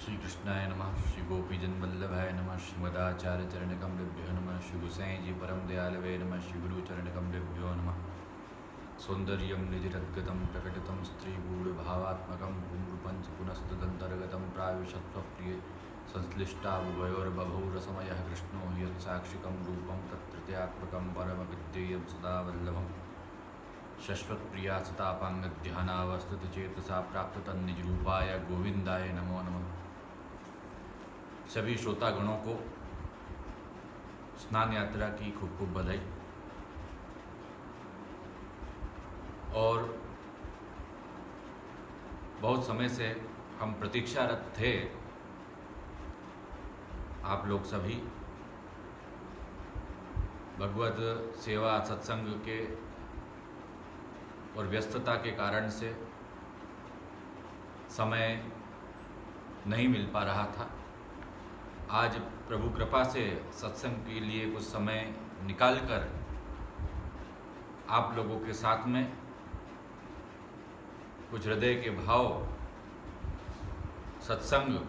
श्री कृष्णाय नमः। श्री गोपीजन वल्लभाय नमः। श्रीमदाचार्य चरण कमलेभ्यो नमः। श्री गोसाई जी परम दयालवे नमः। श्री गुरु चरण कमलेभ्यो नमः। सौंदर्यं निधिरद्गतं प्रकटितं स्त्रीगूढ़भावात्मकं पुंरूपञ्च पुनस्तदन्तर्गतं प्राविशत्वप्रिये संश्लिष्टावुभयोर्बभौ रसमयः कृष्णो हि यत्साक्षिकं रूपं तत्तृतीयात्मकं परमविद्येयं सदा वल्लभम् शश्वत्प्रिया सतापांगध्यानावस्थितचेतसा प्राप्त तन्निजरूपाय गोविंदाय नमो नमः। सभी श्रोतागणों को स्नान यात्रा की खूब खूब बधाई। और बहुत समय से हम प्रतीक्षारत थे, आप लोग सभी भगवत सेवा सत्संग के और व्यस्तता के कारण से समय नहीं मिल पा रहा था। आज प्रभु कृपा से सत्संग के लिए कुछ समय निकालकर आप लोगों के साथ में कुछ हृदय के भाव सत्संग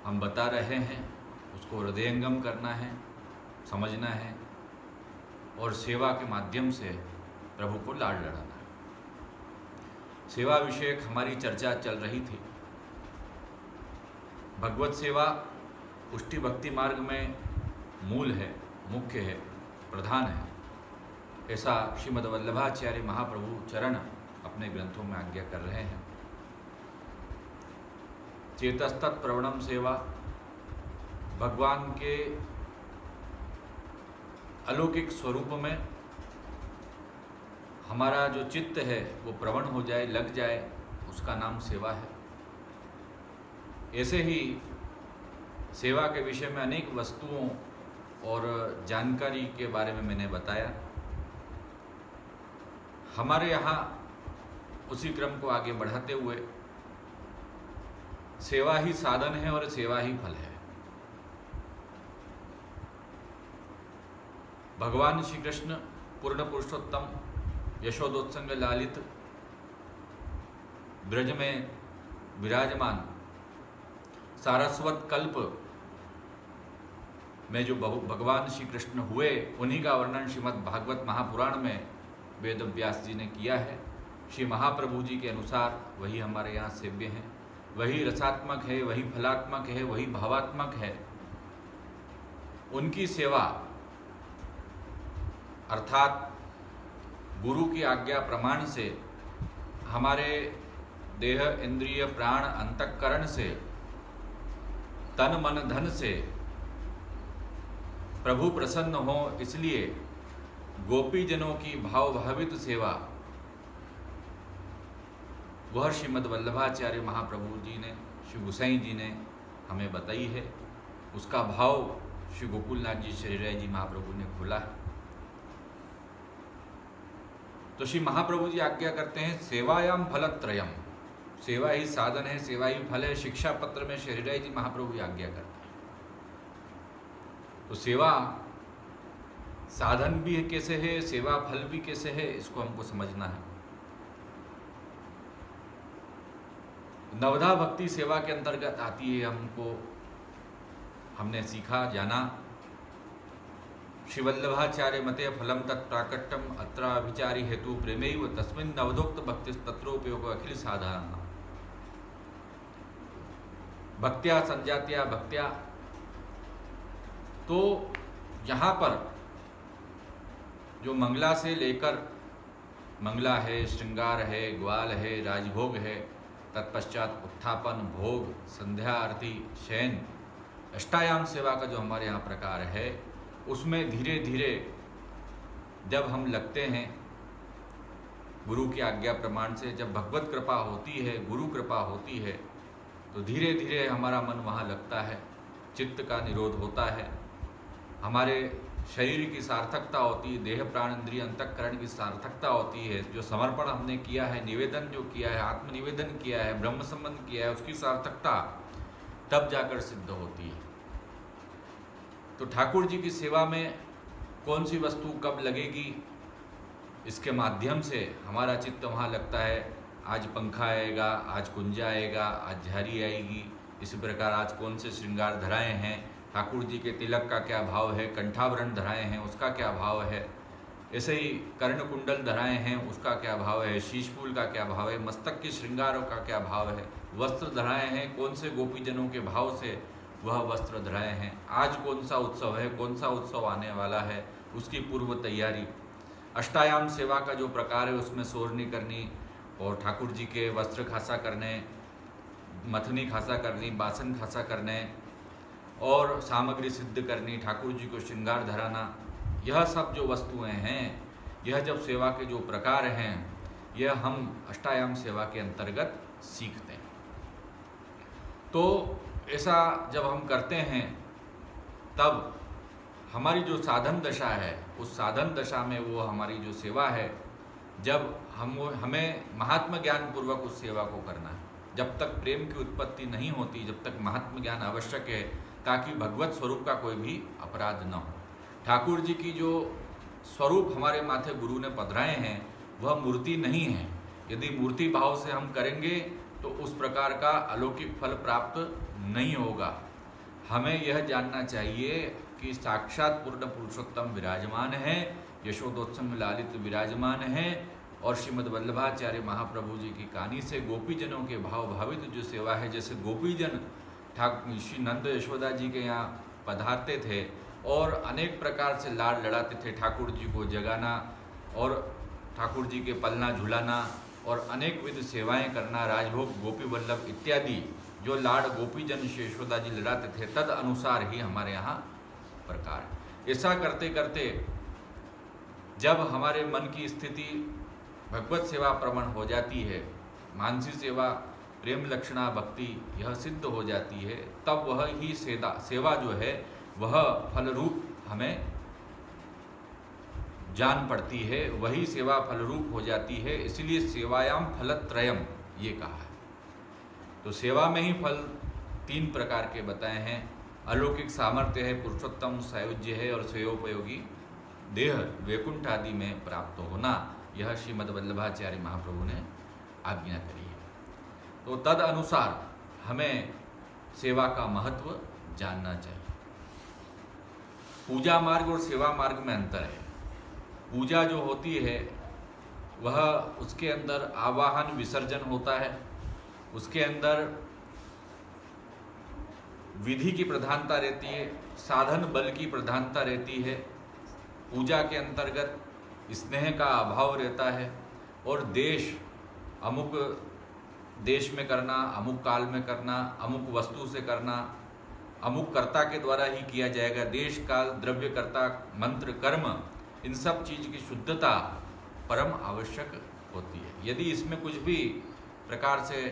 हम बता रहे हैं, उसको हृदयंगम करना है, समझना है और सेवा के माध्यम से प्रभु को लाड लड़ाना है। सेवा विषयक हमारी चर्चा चल रही थी। भगवत सेवा पुष्टि भक्ति मार्ग में मूल है, मुख्य है, प्रधान है, ऐसा श्रीमद् वल्लभाचार्य महाप्रभु चरण अपने ग्रंथों में आज्ञा कर रहे हैं। चेतस्तत् प्रवणम सेवा, भगवान के अलौकिक स्वरूप में हमारा जो चित्त है वो प्रवण हो जाए, लग जाए, उसका नाम सेवा है। ऐसे ही सेवा के विषय में अनेक वस्तुओं और जानकारी के बारे में मैंने बताया। हमारे यहाँ उसी क्रम को आगे बढ़ाते हुए सेवा ही साधन है और सेवा ही फल है। भगवान श्री कृष्ण पूर्ण पुरुषोत्तम यशोदोत्संग लालित ब्रज में विराजमान सारस्वत कल्प में जो भगवान श्री कृष्ण हुए, उन्हीं का वर्णन श्रीमद् भागवत महापुराण में वेद व्यास जी ने किया है। श्री महाप्रभु जी के अनुसार वही हमारे यहाँ सेव्य हैं, वही रसात्मक है, वही फलात्मक है, वही भावात्मक है। उनकी सेवा अर्थात गुरु की आज्ञा प्रमाण से हमारे देह इंद्रिय प्राण अंतःकरण से तन मन धन से प्रभु प्रसन्न हो, इसलिए गोपीजनों की भावभावित सेवा वह श्रीमद् वल्लभाचार्य महाप्रभु जी ने, श्री गोसाई जी ने हमें बताई है। उसका भाव श्री गोकुलनाथ जी शरीराय जी महाप्रभु ने खोला है। तो श्री महाप्रभु जी आज्ञा करते हैं सेवायाम फलत्रयम, सेवा ही साधन है, सेवा ही फल है। शिक्षा पत्र में शरीराय जी महाप्रभु जी आज्ञा करते हैं। तो सेवा साधन भी कैसे है, सेवा फल भी कैसे है, इसको हमको समझना है। नवधा भक्ति सेवा के अंतर्गत आती है। हमने सीखा जाना। श्री वल्लभाचार्य मते फलम तत्प्राकट्यम अत्र अभिचारी हेतु प्रेमैव तस्मिन् नवदोक्त भक्ति तत्रोपयोग अखिल साधारण। भक्त्या संजात्या भक्त्या, तो यहाँ पर जो मंगला से लेकर, मंगला है, श्रृंगार है, ग्वाल है, राजभोग है, तत्पश्चात उत्थापन, भोग, संध्या आरती, शयन, अष्टायाम सेवा का जो हमारे यहाँ प्रकार है, उसमें धीरे धीरे जब हम लगते हैं गुरु की आज्ञा प्रमाण से, जब भगवत कृपा होती है, गुरु कृपा होती है, तो धीरे धीरे हमारा मन वहाँ लगता है, चित्त का निरोध होता है, हमारे शरीर की सार्थकता होती है, देह प्राण इंद्रिय अंतःकरण की सार्थकता होती है। जो समर्पण हमने किया है, निवेदन जो किया है, आत्मनिवेदन किया है, ब्रह्म संबंध किया है, उसकी सार्थकता तब जाकर सिद्ध होती है। तो ठाकुर जी की सेवा में कौन सी वस्तु कब लगेगी, इसके माध्यम से हमारा चित्त वहाँ लगता है। आज पंखा आएगा, आज कुंजा आएगा, आज झारी आएगी, इसी प्रकार आज कौन से श्रृंगार धराए हैं, ठाकुर जी के तिलक का क्या भाव है, कंठाभरण धराए हैं उसका क्या भाव है, ऐसे ही कर्ण कुंडल धराए हैं उसका क्या भाव है, शीशफूल का क्या भाव है, मस्तक के श्रृंगारों का क्या भाव है, वस्त्र धराए हैं कौन से गोपीजनों के भाव से वह वस्त्र धराए हैं, आज कौन सा उत्सव है, कौन सा उत्सव आने वाला है, उसकी पूर्व तैयारी, अष्टायाम सेवा का जो प्रकार है उसमें सोरनी करनी और ठाकुर जी के वस्त्र खासा करने, मथनी खासा करनी, बासन खासा करने और सामग्री सिद्ध करनी, ठाकुर जी को श्रृंगार धराना, यह सब जो वस्तुएं हैं, यह जब सेवा के जो प्रकार हैं, यह हम अष्टायाम सेवा के अंतर्गत सीखते हैं। तो ऐसा जब हम करते हैं तब हमारी जो साधन दशा है, उस साधन दशा में वो हमारी जो सेवा है, जब हमें महात्म ज्ञान पूर्वक उस सेवा को करना है। जब तक प्रेम की उत्पत्ति नहीं होती, जब तक महात्म ज्ञान आवश्यक है, ताकि भगवत स्वरूप का कोई भी अपराध न हो। ठाकुर जी की जो स्वरूप हमारे माथे गुरु ने पधराए हैं वह मूर्ति नहीं है। यदि मूर्ति भाव से हम करेंगे तो उस प्रकार का अलौकिक फल प्राप्त नहीं होगा। हमें यह जानना चाहिए कि साक्षात पूर्ण पुरुषोत्तम विराजमान है, यशोदोत्सव लालित विराजमान है और श्रीमद् वल्लभाचार्य महाप्रभु जी की कहानी से गोपीजनों के भाव भावित जो सेवा है, जैसे गोपीजन श्री नंद यशोदा जी के यहाँ पधारते थे और अनेक प्रकार से लाड लड़ाते थे, ठाकुर जी को जगाना और ठाकुर जी के पलना झुलाना और अनेक विध सेवाएं करना, राजभोग, गोपी वल्लभ इत्यादि जो लाड गोपीजन श्री यशोदा जी लड़ाते थे, तद अनुसार ही हमारे यहाँ प्रकार है। ऐसा करते करते जब हमारे मन की स्थिति भगवत सेवा प्रवण हो जाती है, मानसी सेवा, प्रेम लक्षणा, भक्ति यह सिद्ध हो जाती है, तब वह ही सेवा जो है वह फल रूप हमें जान पड़ती है, वही सेवा फल रूप हो जाती है। इसलिए सेवायाम फलत्रयम ये कहा है। तो सेवा में ही फल 3 प्रकार के बताए हैं। अलौकिक सामर्थ्य है, पुरुषोत्तम सायुज्य है और श्रेयोपयोगी देह वैकुंठ आदि में प्राप्त होना, यह श्रीमद् वल्लभाचार्य महाप्रभु ने आज्ञा करी है। तो तद अनुसार हमें सेवा का महत्व जानना चाहिए। पूजा मार्ग और सेवा मार्ग में अंतर है। पूजा जो होती है वह उसके अंदर आवाहन विसर्जन होता है, उसके अंदर विधि की प्रधानता रहती है, साधन बल की प्रधानता रहती है। पूजा के अंतर्गत स्नेह का अभाव रहता है और देश, अमुक देश में करना, अमुक काल में करना, अमुक वस्तु से करना, अमुक कर्ता के द्वारा ही किया जाएगा, देश काल द्रव्य कर्ता मंत्र कर्म, इन सब चीज़ की शुद्धता परम आवश्यक होती है। यदि इसमें कुछ भी प्रकार से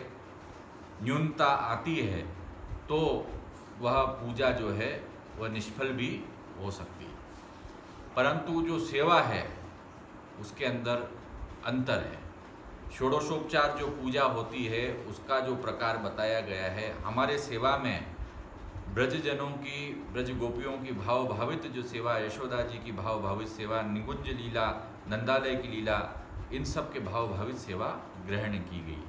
न्यूनता आती है तो वह पूजा जो है वह निष्फल भी हो सकती है। परंतु जो सेवा है उसके अंदर अंतर है। षोडशोपचार जो पूजा होती है उसका जो प्रकार बताया गया है, हमारे सेवा में ब्रजजनों की, ब्रज गोपियों की भाव भावित जो सेवा, यशोदा जी की भाव भावित सेवा, निकुंज लीला, नंदालय की लीला, इन सब के भाव भावित सेवा ग्रहण की गई।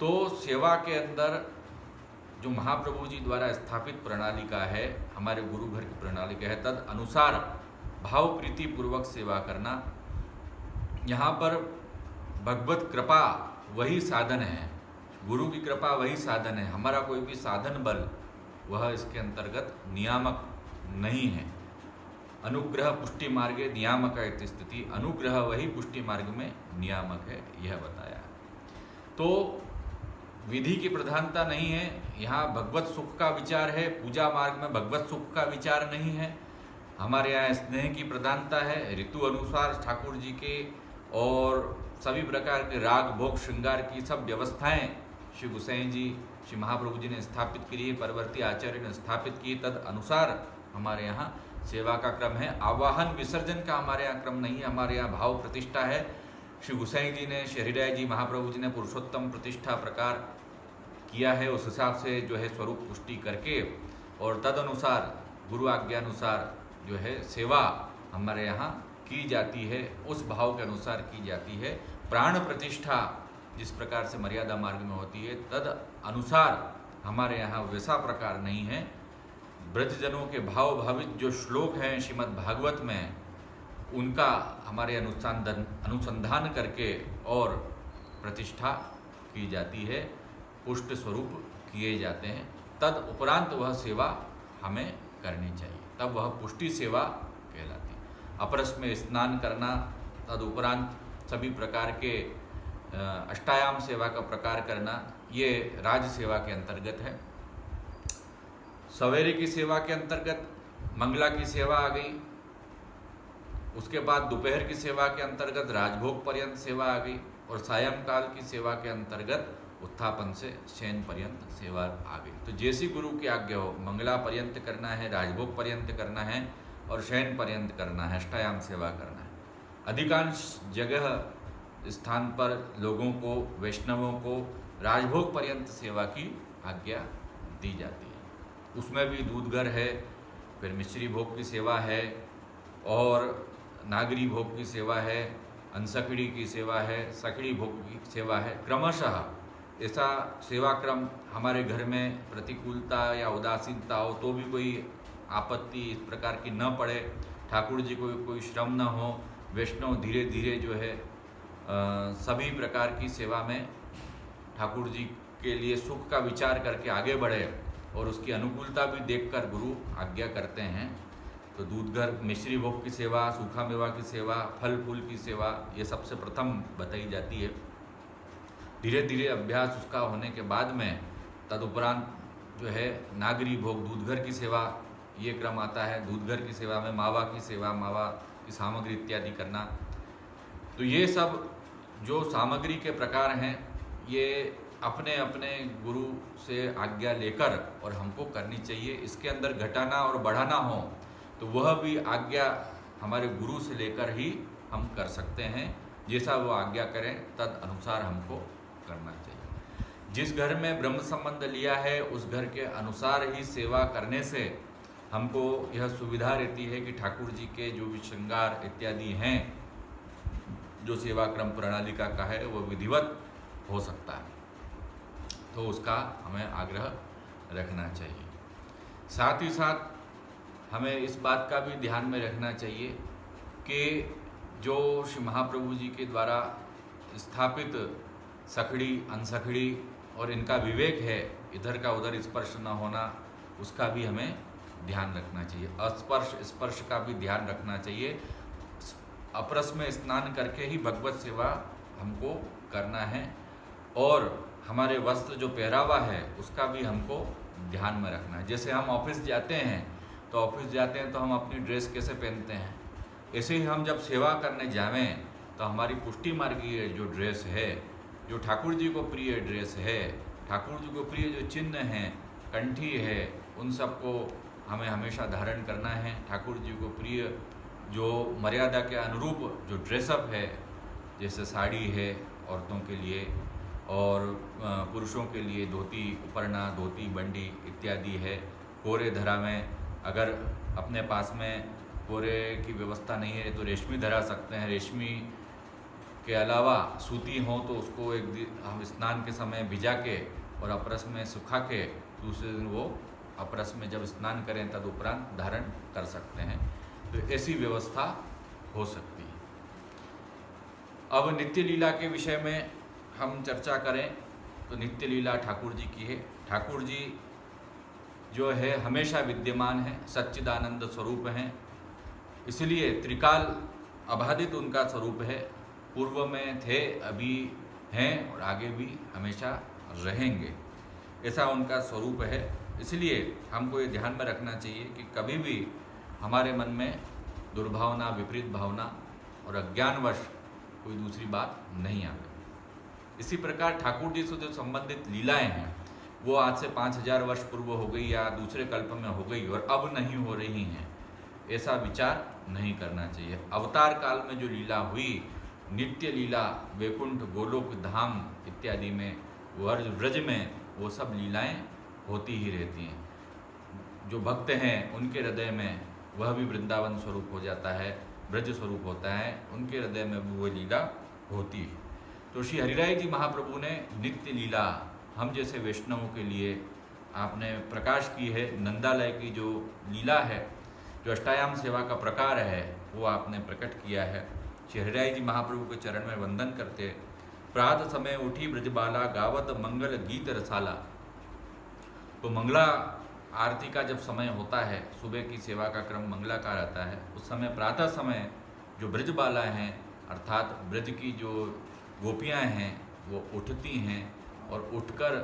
तो सेवा के अंदर जो महाप्रभु जी द्वारा स्थापित प्रणालिका है, हमारे गुरु घर की प्रणालिका है, तद अनुसार भाव प्रीति पूर्वक सेवा करना। यहाँ पर भगवत कृपा वही साधन है, गुरु की कृपा वही साधन है। हमारा कोई भी साधन बल वह इसके अंतर्गत नियामक नहीं है। अनुग्रह पुष्टि मार्गे नियामक है स्थिति, अनुग्रह वही पुष्टि मार्ग में नियामक है, यह बताया। तो विधि की प्रधानता नहीं है, यहाँ भगवत सुख का विचार है। पूजा मार्ग में भगवत सुख का विचार नहीं है। हमारे यहाँ स्नेह की प्रधानता है, ऋतु अनुसार ठाकुर जी के और सभी प्रकार के राग भोग श्रृंगार की सब व्यवस्थाएं श्री गोसाई जी, श्री महाप्रभु जी ने स्थापित की, परवर्ती आचार्य ने स्थापित की, तद अनुसार हमारे यहाँ सेवा का क्रम है। आवाहन विसर्जन का हमारे यहाँ क्रम नहीं है। हमारे यहाँ भाव प्रतिष्ठा है। श्री गोसाई जी ने, श्री हरिराय जी महाप्रभु जी ने पुरुषोत्तम प्रतिष्ठा प्रकार किया है, उस हिसाब से जो है स्वरूप पुष्टि करके और तद अनुसार गुरु आज्ञानुसार जो है सेवा हमारे यहाँ की जाती है, उस भाव के अनुसार की जाती है। प्राण प्रतिष्ठा जिस प्रकार से मर्यादा मार्ग में होती है तद अनुसार हमारे यहाँ वैसा प्रकार नहीं है। ब्रजजनों के भाव भावित जो श्लोक हैं श्रीमद् भागवत में, उनका हमारे अनुसंधान करके और प्रतिष्ठा की जाती है, पुष्ट स्वरूप किए जाते हैं। तद उपरांत वह सेवा हमें करनी चाहिए, तब वह पुष्टि सेवा कहलाती है। अपरस में स्नान करना, तद उपरांत सभी प्रकार के अष्टायाम सेवा का प्रकार करना, ये राज सेवा के अंतर्गत है। सवेरे की सेवा के अंतर्गत मंगला की सेवा आ गई, उसके बाद दोपहर की सेवा के अंतर्गत राजभोग पर्यंत सेवा आ गई, और सायंकाल की सेवा के अंतर्गत उत्थापन से शयन पर्यंत सेवा आ गई। तो जैसी गुरु की आज्ञा हो, मंगला पर्यंत करना है, राजभोग पर्यंत करना है और शयन पर्यंत करना है, अष्टायाम सेवा करना है। अधिकांश जगह स्थान पर लोगों को, वैष्णवों को राजभोग पर्यंत सेवा की आज्ञा दी जाती है। उसमें भी दूधगर है, फिर मिश्री भोग की सेवा है, और नागरी भोग की सेवा है, अंसखड़ी की सेवा है, सखड़ी भोग की सेवा है। क्रमशः ऐसा सेवा क्रम हमारे घर में प्रतिकूलता या उदासीनता हो तो भी कोई आपत्ति इस प्रकार की न पड़े, ठाकुर जी को कोई श्रम न हो, वैष्णव धीरे धीरे जो है सभी प्रकार की सेवा में ठाकुर जी के लिए सुख का विचार करके आगे बढ़े, और उसकी अनुकूलता भी देखकर गुरु आज्ञा करते हैं। तो दूधगर, मिश्री भोग की सेवा, सूखा मेवा की सेवा, फल फूल की सेवा, ये सबसे प्रथम बताई जाती है। धीरे धीरे अभ्यास उसका होने के बाद में तदुपरांत जो है नागरी भोग, दूधगर की सेवा, ये क्रम आता है। दूधगर की सेवा में मावा की सेवा, मावा की सामग्री इत्यादि करना। तो ये सब जो सामग्री के प्रकार हैं, ये अपने अपने गुरु से आज्ञा लेकर और हमको करनी चाहिए। इसके अंदर घटाना और बढ़ाना हो तो वह भी आज्ञा हमारे गुरु से लेकर ही हम कर सकते हैं। जैसा वो आज्ञा करें तद अनुसार हमको करना चाहिए। जिस घर में ब्रह्म संबंध लिया है उस घर के अनुसार ही सेवा करने से हमको यह सुविधा रहती है कि ठाकुर जी के जो भी श्रृंगार इत्यादि हैं, जो सेवा क्रम प्रणालिका का है, वो विधिवत हो सकता है। तो उसका हमें आग्रह रखना चाहिए। साथ ही साथ हमें इस बात का भी ध्यान में रखना चाहिए कि जो श्री महाप्रभु जी के द्वारा स्थापित सखड़ी, अनसखड़ी और इनका विवेक है, इधर का उधर स्पर्श न होना, उसका भी हमें ध्यान रखना चाहिए। अस्पर्श स्पर्श का भी ध्यान रखना चाहिए। अपरस में स्नान करके ही भगवत सेवा हमको करना है, और हमारे वस्त्र जो पहरावा है उसका भी हमको ध्यान में रखना है। जैसे हम ऑफिस जाते हैं तो हम अपनी ड्रेस कैसे पहनते हैं, ऐसे ही हम जब सेवा करने जावें तो हमारी पुष्टि मार्गीय जो ड्रेस है, जो ठाकुर जी को प्रिय ड्रेस है, ठाकुर जी को प्रिय जो चिन्ह हैं, कंठी है, उन सबको हमें हमेशा धारण करना है। ठाकुर जी को प्रिय जो मर्यादा के अनुरूप जो ड्रेसअप है, जैसे साड़ी है औरतों के लिए, और पुरुषों के लिए धोती उपरना, धोती बंडी इत्यादि है। कोरे धरा में अगर अपने पास में कोरे की व्यवस्था नहीं है तो रेशमी धरा सकते हैं। रेशमी के अलावा सूती हो तो उसको एक दिन हम स्नान के समय भिजा के और अपरस में सुखा के दूसरे दिन वो अपरस में जब स्नान करें तद उपरांत धारण कर सकते हैं। तो ऐसी व्यवस्था हो सकती है। अब नित्य लीला के विषय में हम चर्चा करें तो नित्य लीला ठाकुर जी की है। ठाकुर जी जो है हमेशा विद्यमान है, सच्चिदानंद स्वरूप हैं, इसलिए त्रिकाल अबाधित उनका स्वरूप है। पूर्व में थे, अभी हैं और आगे भी हमेशा रहेंगे, ऐसा उनका स्वरूप है। इसलिए हमको ये ध्यान में रखना चाहिए कि कभी भी हमारे मन में दुर्भावना, विपरीत भावना और अज्ञानवश कोई दूसरी बात नहीं आवे। इसी प्रकार ठाकुर जी से जो संबंधित लीलाएं हैं वो आज से 5000 वर्ष पूर्व हो गई या दूसरे कल्प में हो गई और अब नहीं हो रही हैं, ऐसा विचार नहीं करना चाहिए। अवतार काल में जो लीला हुई, नित्य लीला वैकुंठ, गोलोक धाम इत्यादि में, व्रज में, वो सब लीलाएं होती ही रहती हैं। जो भक्त हैं उनके हृदय में वह भी वृंदावन स्वरूप हो जाता है, ब्रज स्वरूप होता है, उनके हृदय में भी वो लीला होती है। तो श्री हरिराय जी महाप्रभु ने नित्य लीला हम जैसे वैष्णवों के लिए आपने प्रकाश की है। नंदालय की जो लीला है, जो अष्टायाम सेवा का प्रकार है, वो आपने प्रकट किया है। श्री हरिराय जी महाप्रभु के चरण में वंदन करते। प्रातः समय उठी ब्रजबाला गावत मंगल गीत रसाला। तो मंगला आरती का जब समय होता है, सुबह की सेवा का क्रम मंगला का रहता है, उस समय प्रातः समय जो ब्रजबाला हैं अर्थात ब्रज की जो गोपियां हैं वो उठती हैं और उठकर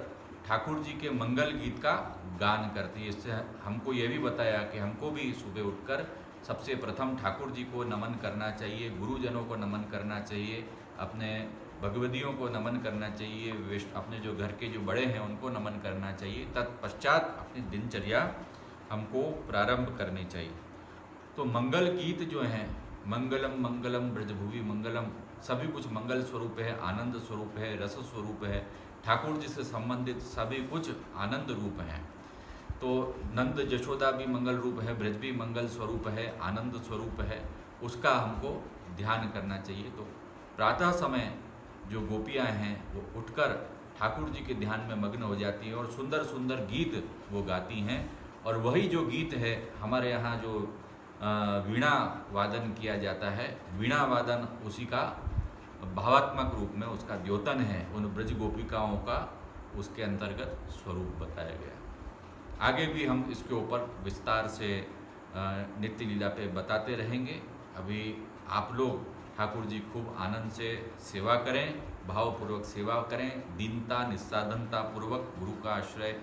ठाकुर जी के मंगल गीत का गान करती है। इससे हमको ये भी बताया कि हमको भी सुबह उठकर सबसे प्रथम ठाकुर जी को नमन करना चाहिए, गुरुजनों को नमन करना चाहिए, अपने भगवदियों को नमन करना चाहिए, अपने जो घर के जो बड़े हैं उनको नमन करना चाहिए। तत्पश्चात अपनी दिनचर्या हमको प्रारंभ करनी चाहिए। तो मंगल गीत जो हैं, मंगलम मंगलम ब्रजभुवि मंगलम, सभी कुछ मंगल स्वरूप है, आनंद स्वरूप है, रस स्वरूप है। ठाकुर जी से संबंधित सभी कुछ आनंद रूप हैं। तो नंद यशोदा भी मंगल रूप है, ब्रज भी मंगल स्वरूप है, आनंद स्वरूप है, उसका हमको ध्यान करना चाहिए। तो प्रातः समय जो गोपियां हैं वो उठकर ठाकुर जी के ध्यान में मग्न हो जाती हैं और सुंदर सुंदर गीत वो गाती हैं। और वही जो गीत है हमारे यहाँ जो वीणा वादन किया जाता है, वीणा वादन उसी का भावात्मक रूप में उसका द्योतन है, उन ब्रज गोपिकाओं का उसके अंतर्गत स्वरूप बताया गया। आगे भी हम इसके ऊपर विस्तार से नित्य लीला पे बताते रहेंगे। अभी आप लोग ठाकुर जी खूब आनंद से सेवा करें, भावपूर्वक सेवा करें, दीनता निस्साधनता पूर्वक गुरु का आश्रय,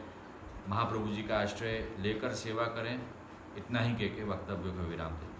महाप्रभु जी का आश्रय लेकर सेवा करें। इतना ही कह के वक्तव्य को विराम दें।